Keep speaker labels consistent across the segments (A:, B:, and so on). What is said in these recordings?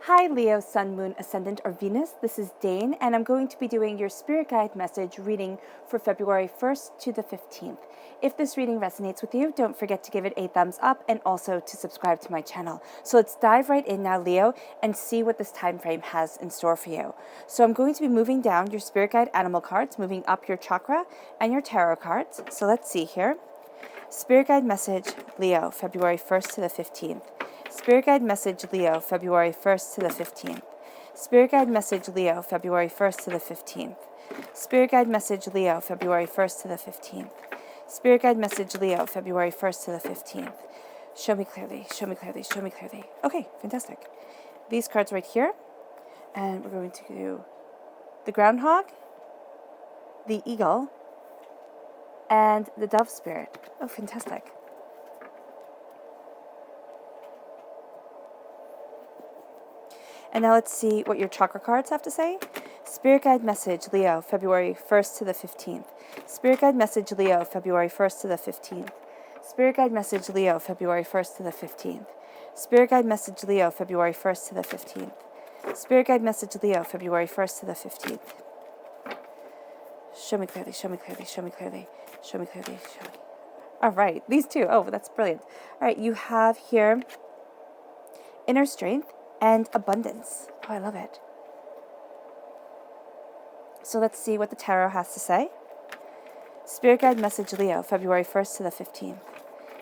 A: Hi Leo, Sun, Moon, Ascendant, or Venus. This is Dane, and I'm going to be doing your Spirit Guide message reading for February 1st to the 15th. If this reading resonates with you, don't forget to give it a thumbs up and also to subscribe to my channel. So let's dive right in now, Leo, and see what this time frame has in store for you. So I'm going to be moving down your Spirit Guide animal cards, moving up your chakra and your tarot cards. So let's see here. Spirit Guide message, Leo, February 1st to the 15th. Spirit Guide message, Leo, February 1st to the 15th. Spirit Guide message, Leo, February 1st to the 15th. Spirit Guide message, Leo, February 1st to the 15th. Spirit Guide message, Leo, February 1st to the 15th. Show me clearly, show me clearly, show me clearly. Okay, fantastic. These cards right here, and we're going to do the groundhog, the eagle, and the dove spirit. Oh, fantastic. And now let's see what your chakra cards have to say. Spirit Guide message, Leo, February 1st to the 15th. Spirit Guide message, Leo, February 1st to the 15th. Spirit Guide message, Leo, February 1st to the 15th. Spirit Guide message, Leo, February 1st to the 15th. Spirit Guide message, Leo, February 1st to the 15th. Show me clearly, show me clearly, show me clearly, show me clearly, show me. All right, these two. Oh, that's brilliant. All right, you have here inner strength and abundance. Oh, I love it. So let's see what the tarot has to say. Spirit Guide message, Leo, February 1st to the 15th.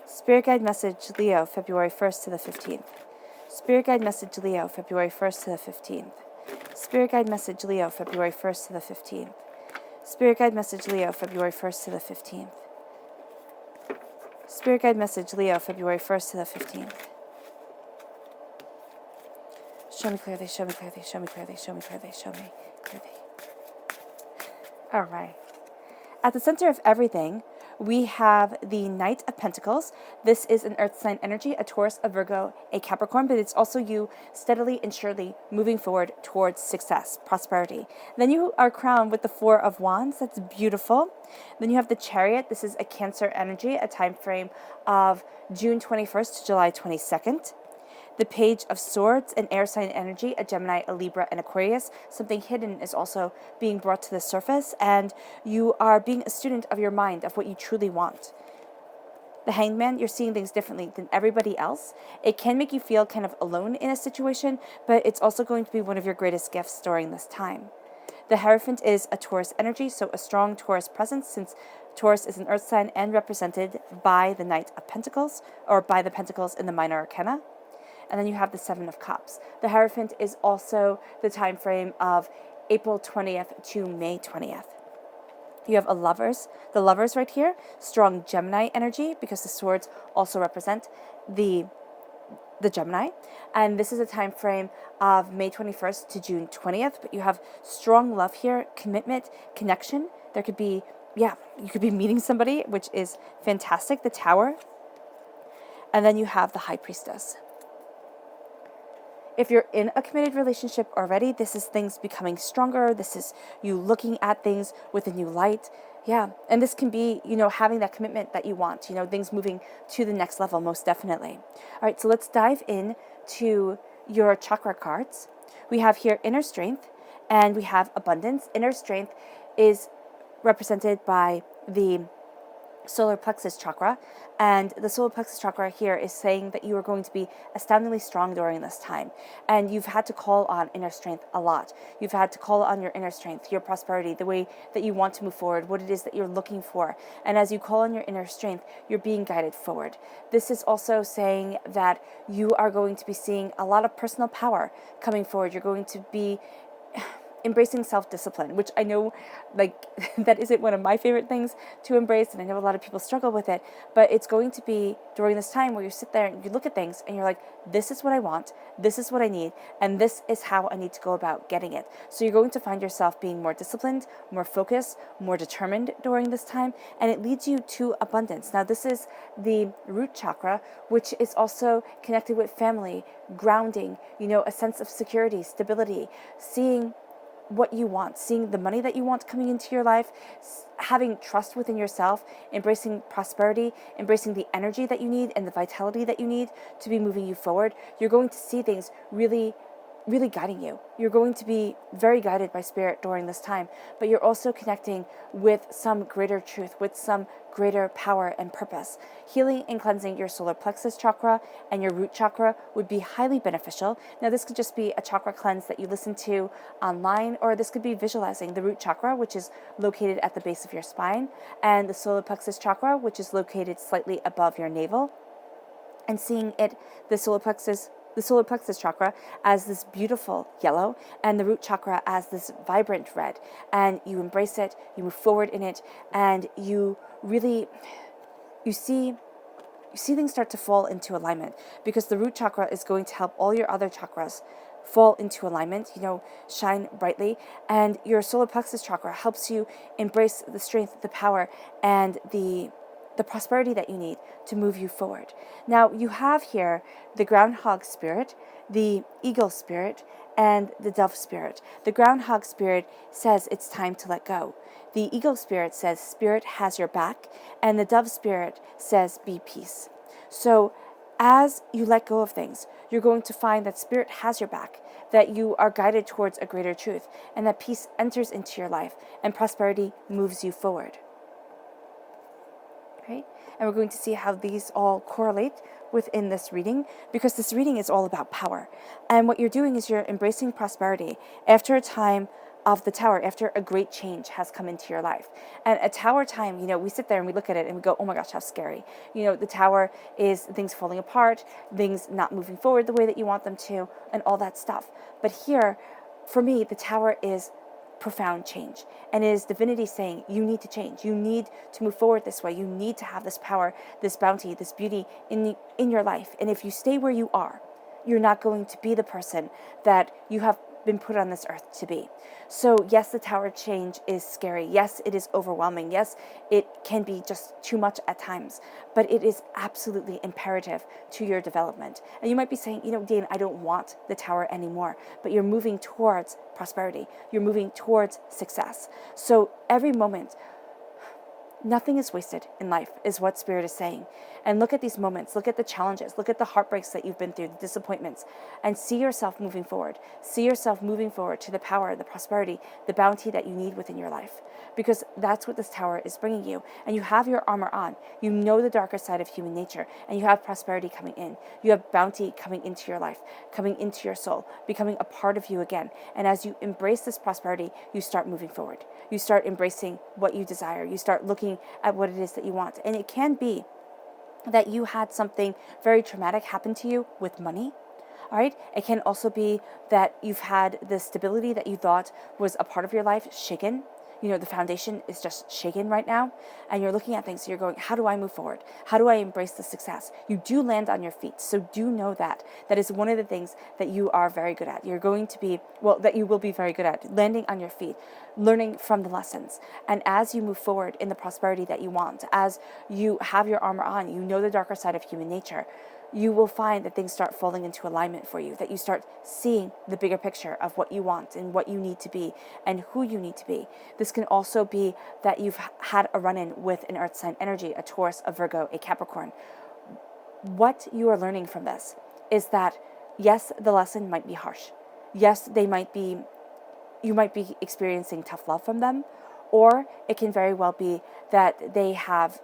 A: Spirit Guide message, Leo, February 1st to the 15th. Spirit Guide message, Leo, February 1st to the 15th. Spirit Guide message, Leo, February 1st to the 15th. Spirit Guide message, Leo, February 1st to the 15th. Spirit Guide message, Leo, February 1st to the 15th. Show me clearly, show me clearly, show me clearly, show me clearly, show me clearly. All right. At the center of everything, we have the Knight of Pentacles. This is an earth sign energy, a Taurus, a Virgo, a Capricorn, but it's also you steadily and surely moving forward towards success, prosperity. Then you are crowned with the Four of Wands. That's beautiful. Then you have the Chariot. This is a Cancer energy, a time frame of June 21st to July 22nd. The Page of Swords, an air sign energy, a Gemini, a Libra, and Aquarius. Something hidden is also being brought to the surface, and you are being a student of your mind, of what you truly want. The Hangman, you're seeing things differently than everybody else. It can make you feel kind of alone in a situation, but it's also going to be one of your greatest gifts during this time. The Hierophant is a Taurus energy, so a strong Taurus presence, since Taurus is an earth sign and represented by the Knight of Pentacles, or by the Pentacles in the Minor Arcana. And then you have the Seven of Cups. The Hierophant is also the time frame of April 20th to May 20th. You have the Lovers right here, strong Gemini energy, because the swords also represent the Gemini. And this is a time frame of May 21st to June 20th, but you have strong love here, commitment, connection. There could be, you could be meeting somebody, which is fantastic, the Tower. And then you have the High Priestess. If you're in a committed relationship already, this is things becoming stronger. This is you looking at things with a new light. Yeah. And this can be, having that commitment that you want, things moving to the next level, most definitely. All right. So let's dive in to your chakra cards. We have here inner strength and we have abundance. Inner strength is represented by the solar plexus chakra, and the solar plexus chakra here is saying that you are going to be astoundingly strong during this time, and you've had to call on inner strength a lot. You've had to call on your inner strength, your prosperity, the way that you want to move forward, what it is that you're looking for, and as you call on your inner strength, you're being guided forward. This is also saying that you are going to be seeing a lot of personal power coming forward. You're going to be embracing self-discipline, which I know that isn't one of my favorite things to embrace, and I know a lot of people struggle with it, but it's going to be during this time where you sit there and you look at things and you're like, this is what I want, this is what I need, and this is how I need to go about getting it. So you're going to find yourself being more disciplined, more focused, more determined during this time, and it leads you to abundance. Now this is the root chakra, which is also connected with family, grounding, a sense of security, stability, seeing what you want, seeing the money that you want coming into your life, having trust within yourself, embracing prosperity, embracing the energy that you need and the vitality that you need to be moving you forward. You're going to see things really really guiding you. You're going to be very guided by spirit during this time, but you're also connecting with some greater truth, with some greater power and purpose. Healing and cleansing your solar plexus chakra and your root chakra would be highly beneficial. Now, this could just be a chakra cleanse that you listen to online, or this could be visualizing the root chakra, which is located at the base of your spine, and the solar plexus chakra, which is located slightly above your navel, and seeing it, the solar plexus chakra as this beautiful yellow, and the root chakra as this vibrant red. And you embrace it, you move forward in it, and you really, you see things start to fall into alignment, because the root chakra is going to help all your other chakras fall into alignment, shine brightly. And your solar plexus chakra helps you embrace the strength, the power, and the prosperity that you need to move you forward. Now, you have here the groundhog spirit, the eagle spirit, and the dove spirit. The groundhog spirit says it's time to let go. The eagle spirit says spirit has your back, and the dove spirit says be peace. So as you let go of things, you're going to find that spirit has your back, that you are guided towards a greater truth, and that peace enters into your life, and prosperity moves you forward. Right? And we're going to see how these all correlate within this reading, because this reading is all about power. And what you're doing is you're embracing prosperity after a time of the tower, after a great change has come into your life. And a tower time, we sit there and we look at it and we go, oh my gosh, how scary. The tower is things falling apart, things not moving forward the way that you want them to, and all that stuff. But here, for me, the tower is profound change, and it is divinity saying you need to change, you need to move forward this way, you need to have this power, this bounty, this beauty in your life. And if you stay where you are, you're not going to be the person that you have been put on this earth to be. So yes, the tower change is scary. Yes, it is overwhelming. Yes, it can be just too much at times, but it is absolutely imperative to your development. And you might be saying, Dane, I don't want the tower anymore, but you're moving towards prosperity. You're moving towards success. So every moment, nothing is wasted in life, is what Spirit is saying. And look at these moments, look at the challenges, look at the heartbreaks that you've been through, the disappointments, and see yourself moving forward. See yourself moving forward to the power, the prosperity, the bounty that you need within your life. Because that's what this tower is bringing you. And you have your armor on. You know the darker side of human nature, and you have prosperity coming in. You have bounty coming into your life, coming into your soul, becoming a part of you again. And as you embrace this prosperity, you start moving forward. You start embracing what you desire. You start looking at what it is that you want. And it can be that you had something very traumatic happen to you with money. All right. It can also be that you've had the stability that you thought was a part of your life shaken. The foundation is just shaken right now, and you're looking at things, so you're going, how do I move forward? How do I embrace the success? You do land on your feet, so do know that. That is one of the things that you are very good at. You're going to be, that you will be very good at, landing on your feet, learning from the lessons. And as you move forward in the prosperity that you want, as you have your armor on, you know the darker side of human nature, you will find that things start falling into alignment for you, that you start seeing the bigger picture of what you want and what you need to be and who you need to be. This can also be that you've had a run-in with an earth sign energy, a Taurus, a Virgo, a Capricorn. What you are learning from this is that, yes, the lesson might be harsh. Yes, you might be experiencing tough love from them, or it can very well be that they have,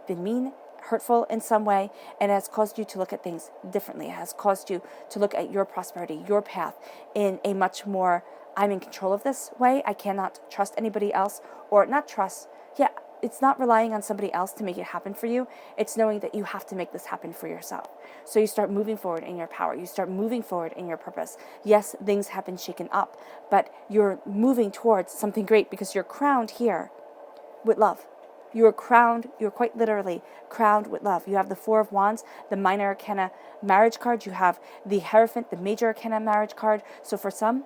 A: been mean, hurtful in some way, and has caused you to look at things differently. It has caused you to look at your prosperity, your path, in a much more, I'm in control of this way. I cannot trust anybody else, or not trust. Yeah, it's not relying on somebody else to make it happen for you. It's knowing that you have to make this happen for yourself. So you start moving forward in your power. You start moving forward in your purpose. Yes, things have been shaken up, but you're moving towards something great because you're crowned here with love. You are crowned, you're quite literally crowned with love. You have the Four of Wands, the Minor Arcana marriage card. You have the Hierophant, the Major Arcana marriage card. So for some,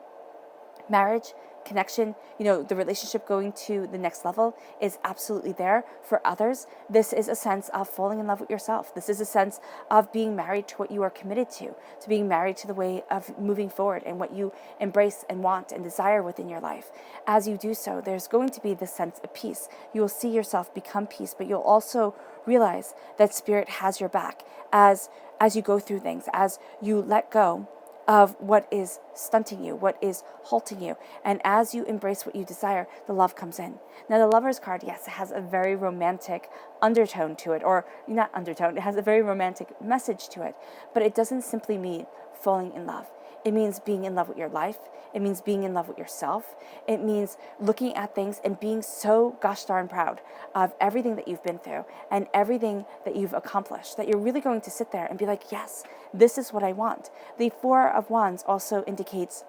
A: marriage, connection, the relationship going to the next level is absolutely there. For others, this is a sense of falling in love with yourself. This is a sense of being married to what you are committed to being married to the way of moving forward and what you embrace and want and desire within your life. As you do so, there's going to be this sense of peace. You will see yourself become peace, but you'll also realize that Spirit has your back as you go through things, as you let go of what is stunting you, what is halting you. And as you embrace what you desire, the love comes in. Now, the Lover's card, yes, it has a very romantic undertone to it, or not undertone, it has a very romantic message to it, but it doesn't simply mean falling in love. It means being in love with your life. It means being in love with yourself. It means looking at things and being so gosh darn proud of everything that you've been through and everything that you've accomplished, that you're really going to sit there and be like, yes, this is what I want. The Four of Wands also indicates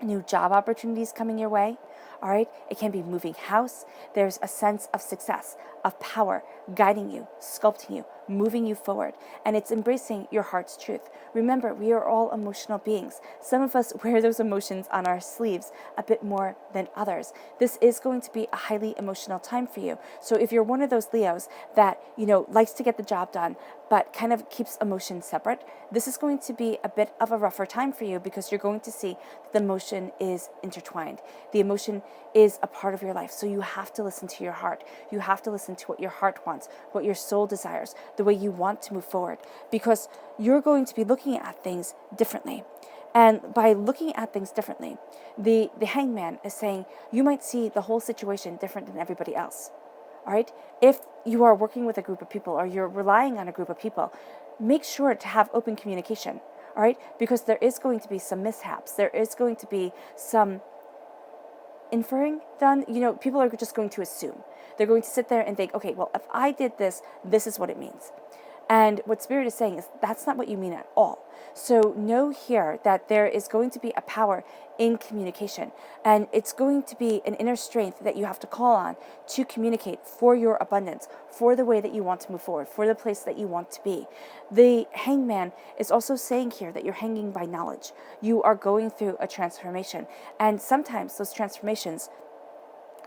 A: new job opportunities coming your way. All right, it can be moving house. There's a sense of success, of power, guiding you, sculpting you, moving you forward, and it's embracing your heart's truth. Remember, we are all emotional beings. Some of us wear those emotions on our sleeves a bit more than others. This is going to be a highly emotional time for you. So if you're one of those Leos that, likes to get the job done, but kind of keeps emotions separate, this is going to be a bit of a rougher time for you, because you're going to see that the emotion is intertwined. The emotion is a part of your life. So you have to listen to your heart. You have to listen to what your heart wants, what your soul desires, the way you want to move forward, because you're going to be looking at things differently. And by looking at things differently, the Hangman is saying you might see the whole situation different than everybody else. All right? If you are working with a group of people or you're relying on a group of people, make sure to have open communication. All right? Because there is going to be some mishaps. There is going to be some inferring done. People are just going to assume. They're going to sit there and think, okay, well, if I did this, this is what it means. And what Spirit is saying is that's not what you mean at all. So know here that there is going to be a power in communication, and it's going to be an inner strength that you have to call on to communicate for your abundance, for the way that you want to move forward, for the place that you want to be. The Hangman is also saying here that you're hanging by knowledge. You are going through a transformation, and sometimes those transformations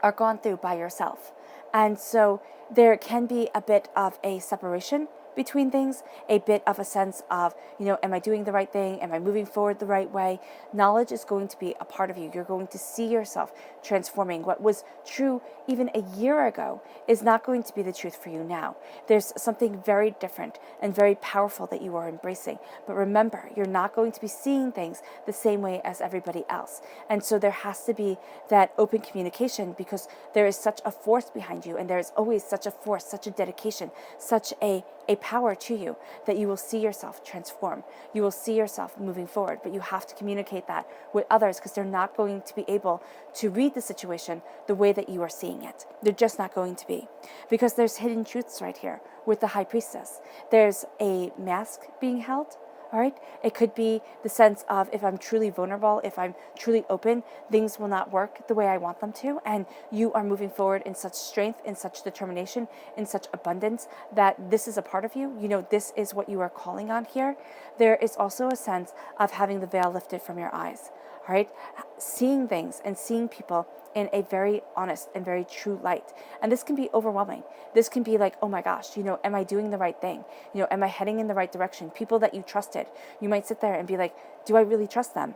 A: are gone through by yourself. And so there can be a bit of a separation between things, a bit of a sense of, am I doing the right thing? Am I moving forward the right way? Knowledge is going to be a part of you. You're going to see yourself transforming. What was true even a year ago is not going to be the truth for you now. There's something very different and very powerful that you are embracing. But remember, you're not going to be seeing things the same way as everybody else. And so there has to be that open communication, because there is such a force behind you, and there is always such a force, such a dedication, such a power to you, that you will see yourself transform. You will see yourself moving forward, but you have to communicate that with others, because they're not going to be able to read the situation the way that you are seeing it. They're just not going to be, because there's hidden truths right here with the High Priestess. There's a mask being held. All right. It could be the sense of, if I'm truly vulnerable, if I'm truly open, things will not work the way I want them to. And you are moving forward in such strength, in such determination, in such abundance, that this is a part of you. This is what you are calling on here. There is also a sense of having the veil lifted from your eyes. All right. Seeing things and seeing people in a very honest and very true light. And this can be overwhelming. This can be like, oh my gosh, am I doing the right thing? Am I heading in the right direction? People that you trusted, you might sit there and be like, do I really trust them?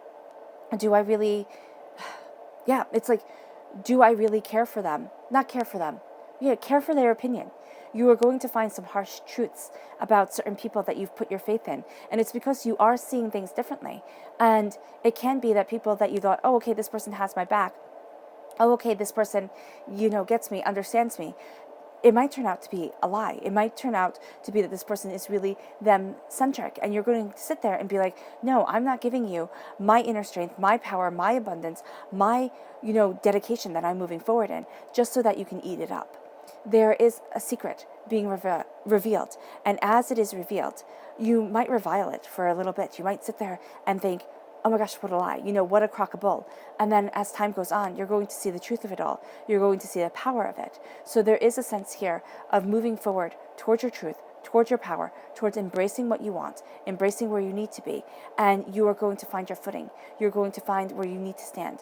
A: Do I really, it's like, do I really care for them? Not care for them. Yeah, care for their opinion. You are going to find some harsh truths about certain people that you've put your faith in. And it's because you are seeing things differently. And it can be that people that you thought, oh, okay, this person has my back. Oh, okay, this person, gets me, understands me. It might turn out to be a lie. It might turn out to be that this person is really them-centric. And you're going to sit there and be like, no, I'm not giving you my inner strength, my power, my abundance, my, dedication that I'm moving forward in, just so that you can eat it up. There is a secret being revealed. And as it is revealed, you might revile it for a little bit. You might sit there and think, oh my gosh, what a lie, what a crock of bull. And then as time goes on, you're going to see the truth of it all. You're going to see the power of it. So there is a sense here of moving forward towards your truth, towards your power, towards embracing what you want, embracing where you need to be. And you are going to find your footing. You're going to find where you need to stand,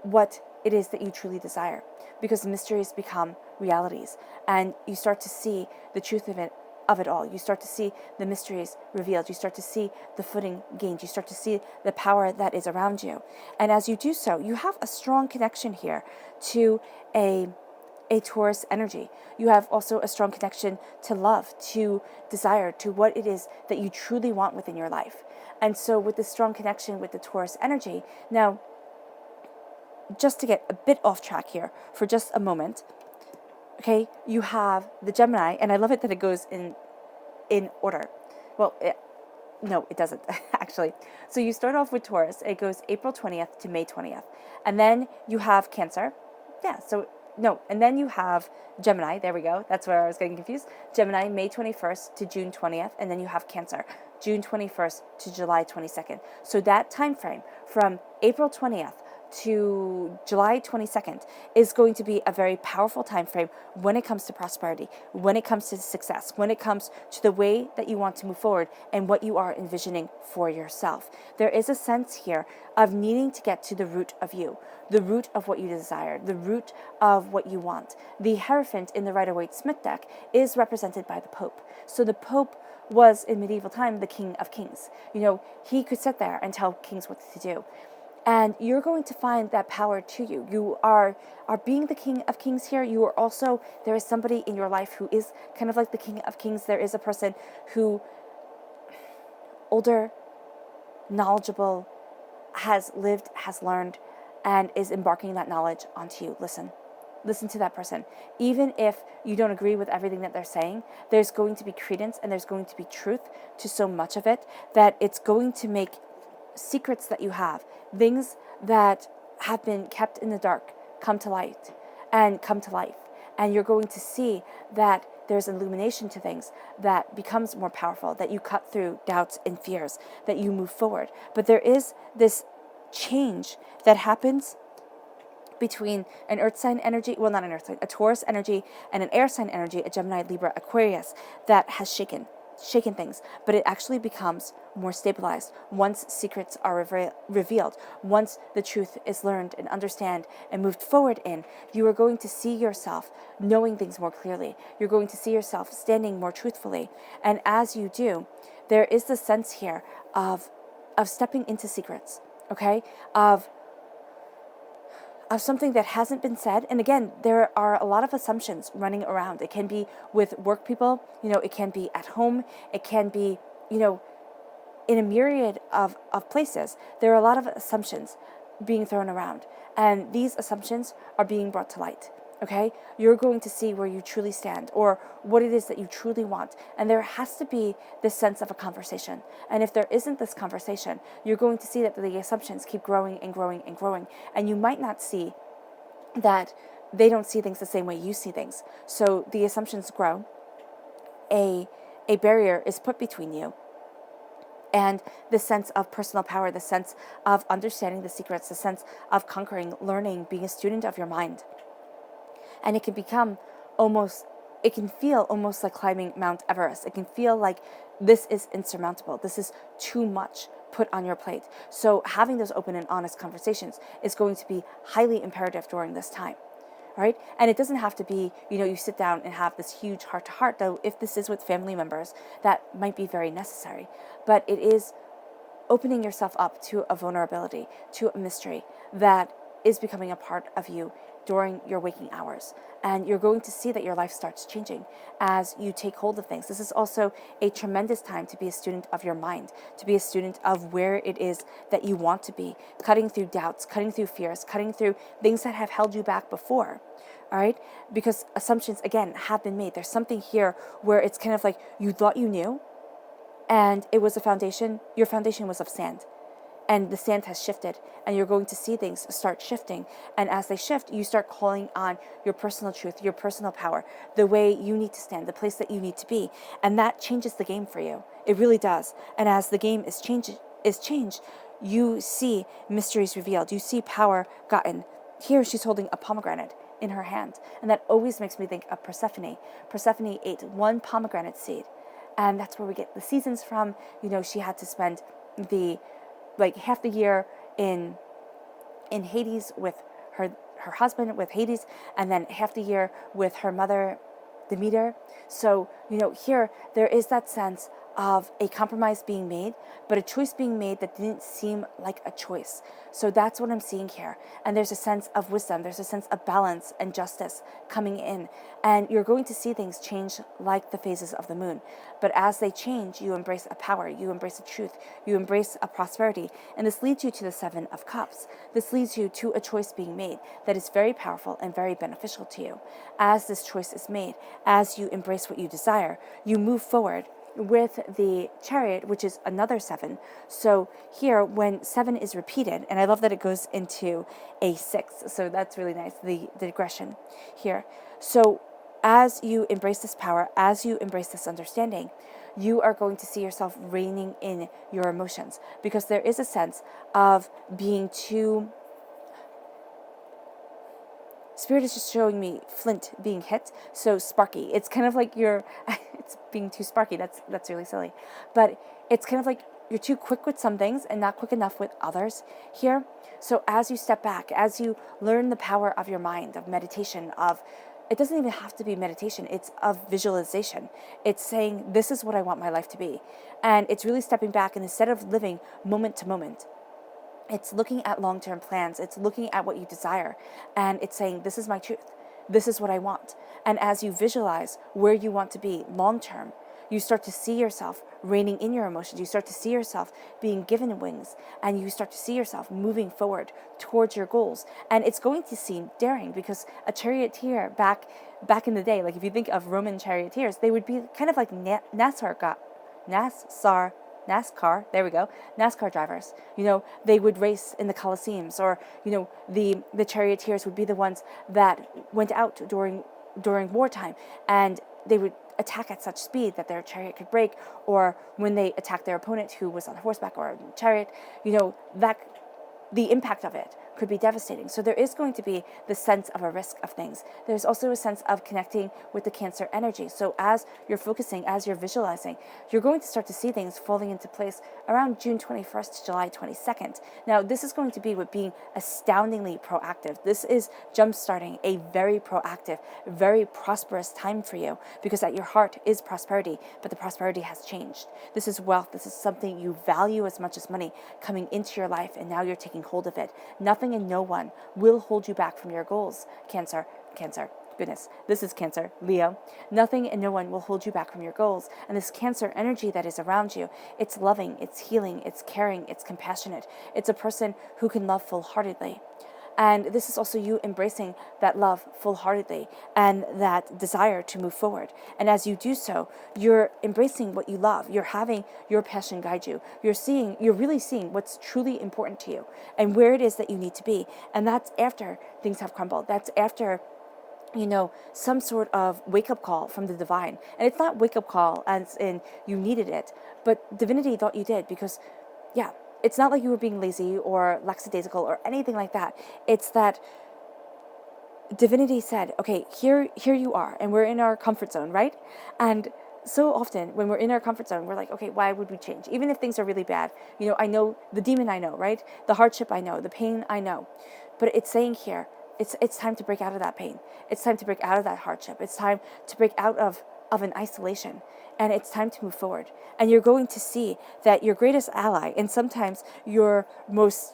A: what it is that you truly desire. Because the mysteries become realities, and you start to see the truth of it all. You start to see the mysteries revealed. You start to see the footing gained. You start to see the power that is around you. And as you do so, you have a strong connection here to a Taurus energy. You have also a strong connection to love, to desire, to what it is that you truly want within your life. And so with this strong connection with the Taurus energy, now, just to get a bit off track here for just a moment, okay, you have the Gemini, and I love it that it goes in order. Well, no, it doesn't, actually. So you start off with Taurus. It goes April 20th to May 20th. And then you have Cancer. Yeah, so, no. And then you have Gemini. There we go. That's where I was getting confused. Gemini, May 21st to June 20th. And then you have Cancer, June 21st to July 22nd. So that time frame from April 20th to July 22nd is going to be a very powerful time frame when it comes to prosperity, when it comes to success, when it comes to the way that you want to move forward and what you are envisioning for yourself. There is a sense here of needing to get to the root of you, the root of what you desire, the root of what you want. The Hierophant in the Rider-Waite-Smith deck is represented by the Pope. So the Pope was, in medieval time, the King of Kings. You know, he could sit there and tell kings what to do. And you're going to find that power to you. You are being the King of Kings here. You are also, there is somebody in your life who is kind of like the King of Kings. There is a person who, older, knowledgeable, has lived, has learned, and is embarking that knowledge onto you. Listen to that person. Even if you don't agree with everything that they're saying, there's going to be credence and there's going to be truth to so much of it that it's going to make secrets that you have, things that have been kept in the dark, come to light and come to life. And you're going to see that there's illumination to things that becomes more powerful, that you cut through doubts and fears, that you move forward. But there is this change that happens between an earth sign energy, well, not an earth sign, a Taurus energy and an air sign energy, a Gemini, Libra, Aquarius, that has shaken things, but it actually becomes more stabilized once secrets are revealed, once the truth is learned and understand and moved forward in. You are going to see yourself knowing things more clearly. You're going to see yourself standing more truthfully. And as you do, there is the sense here of stepping into secrets, okay, of something that hasn't been said. And again, there are a lot of assumptions running around. It can be with work people, you know, it can be at home, it can be, you know, in a myriad of places. There are a lot of assumptions being thrown around, and these assumptions are being brought to light. Okay, you're going to see where you truly stand or what it is that you truly want. And there has to be this sense of a conversation. And if there isn't this conversation, you're going to see that the assumptions keep growing and growing and growing. And you might not see that they don't see things the same way you see things. So the assumptions grow. A barrier is put between you and the sense of personal power, the sense of understanding the secrets, the sense of conquering, learning, being a student of your mind. And it can become it can feel almost like climbing Mount Everest. It can feel like this is insurmountable. This is too much put on your plate. So having those open and honest conversations is going to be highly imperative during this time, right? And it doesn't have to be, you know, you sit down and have this huge heart-to-heart, though if this is with family members, that might be very necessary. But it is opening yourself up to a vulnerability, to a mystery that is becoming a part of you during your waking hours. And you're going to see that your life starts changing as you take hold of things. This is also a tremendous time to be a student of your mind, to be a student of where it is that you want to be, cutting through doubts, cutting through fears, cutting through things that have held you back before. All right? Because assumptions, again, have been made. There's something here where it's kind of like you thought you knew, and it was a foundation, your foundation was of sand. And the sand has shifted, and you're going to see things start shifting. And as they shift, you start calling on your personal truth, your personal power, the way you need to stand, the place that you need to be. And that changes the game for you. It really does. And as the game is changed, you see mysteries revealed. You see power gotten. Here she's holding a pomegranate in her hand. And that always makes me think of Persephone. Persephone ate one pomegranate seed. And that's where we get the seasons from. You know, she had to spend half the year in Hades with her husband, with Hades, and then half the year with her mother, Demeter. So, you know, here there is that sense of a compromise being made, but a choice being made that didn't seem like a choice. So that's what I'm seeing here. And there's a sense of wisdom, there's a sense of balance and justice coming in. And you're going to see things change like the phases of the moon. But as they change, you embrace a power, you embrace a truth, you embrace a prosperity. And this leads you to the Seven of Cups. This leads you to a choice being made that is very powerful and very beneficial to you. As this choice is made, as you embrace what you desire, you move forward with the Chariot, which is another 7. So here, when 7 is repeated, and I love that it goes into a 6, so that's really nice, the digression here. So as you embrace this power, as you embrace this understanding, you are going to see yourself reigning in your emotions, because there is a sense of being too... Spirit is just showing me flint being hit, so sparky. It's kind of like you're, it's being too sparky. That's really silly. But it's kind of like you're too quick with some things and not quick enough with others here. So as you step back, as you learn the power of your mind, of meditation, it doesn't even have to be meditation. It's of visualization. It's saying, this is what I want my life to be. And it's really stepping back, and instead of living moment to moment, it's looking at long-term plans. It's looking at what you desire. And it's saying, this is my truth. This is what I want. And as you visualize where you want to be long-term, you start to see yourself reigning in your emotions. You start to see yourself being given wings. And you start to see yourself moving forward towards your goals. And it's going to seem daring, because a charioteer back in the day, like if you think of Roman charioteers, they would be kind of like NASCAR, there we go, NASCAR drivers. They would race in the Colosseums, or, the charioteers would be the ones that went out during wartime, and they would attack at such speed that their chariot could break, or when they attacked their opponent who was on horseback or a chariot, that the impact of it could be devastating. So there is going to be the sense of a risk of things. There's also a sense of connecting with the Cancer energy. So as you're focusing, as you're visualizing, you're going to start to see things falling into place around June 21st to July 22nd. Now, this is going to be with being astoundingly proactive. This is jumpstarting a very proactive, very prosperous time for you, because at your heart is prosperity, but the prosperity has changed. This is wealth. This is something you value as much as money coming into your life, and now you're taking hold of it. Nothing and no one will hold you back from your goals. Cancer, goodness, this is Cancer, Leo. Nothing and no one will hold you back from your goals. And this Cancer energy that is around you, it's loving, it's healing, it's caring, it's compassionate. It's a person who can love full-heartedly. And this is also you embracing that love full-heartedly and that desire to move forward. And as you do so, you're embracing what you love. You're having your passion guide you. You're really seeing what's truly important to you and where it is that you need to be. And that's after things have crumbled. That's after some sort of wake-up call from the divine. And it's not wake-up call as in you needed it, but divinity thought you did, because, yeah, it's not like you were being lazy or lackadaisical or anything like that. It's that divinity said, okay, here you are, and we're in our comfort zone, right? And so often when we're in our comfort zone, we're like, okay, why would we change? Even if things are really bad, I know the demon, I know, right? The hardship, I know, the pain, I know. But it's saying here, it's time to break out of that pain. It's time to break out of that hardship. It's time to break out of an isolation. And it's time to move forward. And you're going to see that your greatest ally, and sometimes your most,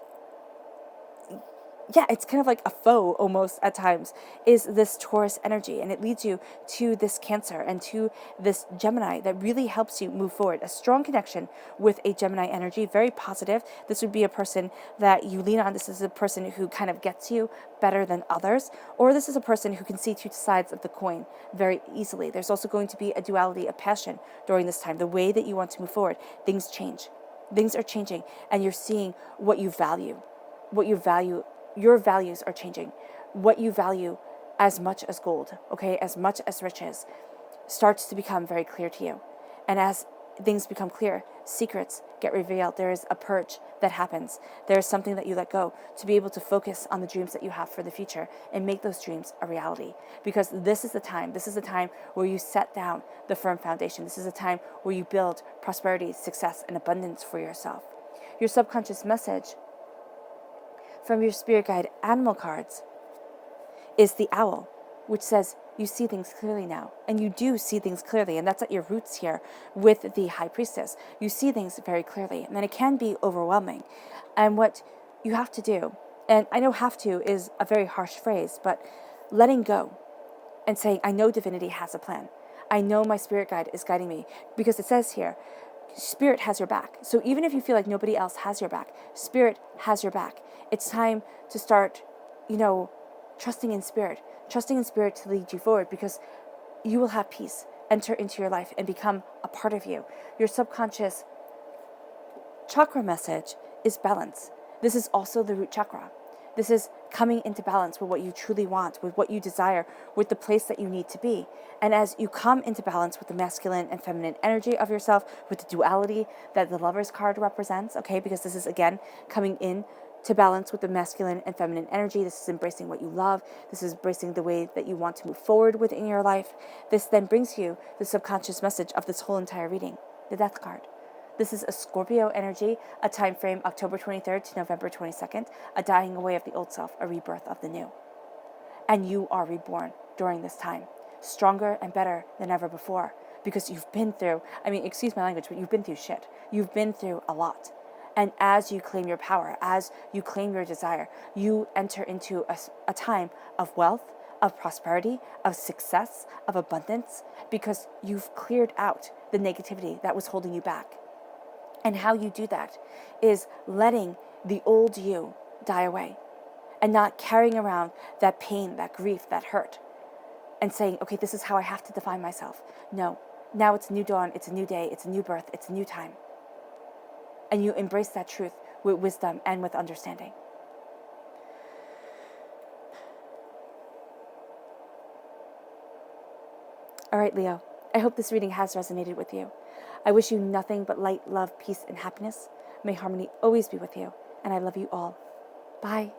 A: it's kind of like a foe almost at times, is this Taurus energy. And it leads you to this Cancer and to this Gemini that really helps you move forward. A strong connection with a Gemini energy, very positive. This would be a person that you lean on. This is a person who kind of gets you better than others. Or this is a person who can see two sides of the coin very easily. There's also going to be a duality of passion during this time. The way that you want to move forward, things change. Things are changing, and you're seeing what you value. Your values are changing. What you value as much as gold, okay, as much as riches, starts to become very clear to you. And as things become clear, secrets get revealed. There is a purge that happens. There is something that you let go to be able to focus on the dreams that you have for the future and make those dreams a reality. Because this is the time where you set down the firm foundation. This is a time where you build prosperity, success, and abundance for yourself. Your subconscious message from your spirit guide animal cards is the owl, which says, you see things clearly now. And you do see things clearly. And that's at your roots here with the High Priestess. You see things very clearly. And then it can be overwhelming. And what you have to do, and I know have to is a very harsh phrase, but letting go and saying, I know divinity has a plan. I know my spirit guide is guiding me. Because it says here, Spirit has your back. So even if you feel like nobody else has your back, Spirit has your back. It's time to start, trusting in Spirit to lead you forward, because you will have peace enter into your life and become a part of you. Your subconscious chakra message is balance. This is also the root chakra. This is coming into balance with what you truly want, with what you desire, with the place that you need to be. And as you come into balance with the masculine and feminine energy of yourself, with the duality that the Lover's card represents, okay, because this is, again, coming in to balance with the masculine and feminine energy. This is embracing what you love. This is embracing the way that you want to move forward within your life. This then brings you the subconscious message of this whole entire reading, the Death card. This is a Scorpio energy, a time frame October 23rd to November 22nd, a dying away of the old self, a rebirth of the new. And you are reborn during this time, stronger and better than ever before, because you've been through, excuse my language, but you've been through shit. You've been through a lot. And as you claim your power, as you claim your desire, you enter into a time of wealth, of prosperity, of success, of abundance, because you've cleared out the negativity that was holding you back. And how you do that is letting the old you die away and not carrying around that pain, that grief, that hurt, and saying, okay, this is how I have to define myself. No, now it's a new dawn, it's a new day, it's a new birth, it's a new time. And you embrace that truth with wisdom and with understanding. All right, Leo, I hope this reading has resonated with you. I wish you nothing but light, love, peace, and happiness. May harmony always be with you, and I love you all. Bye.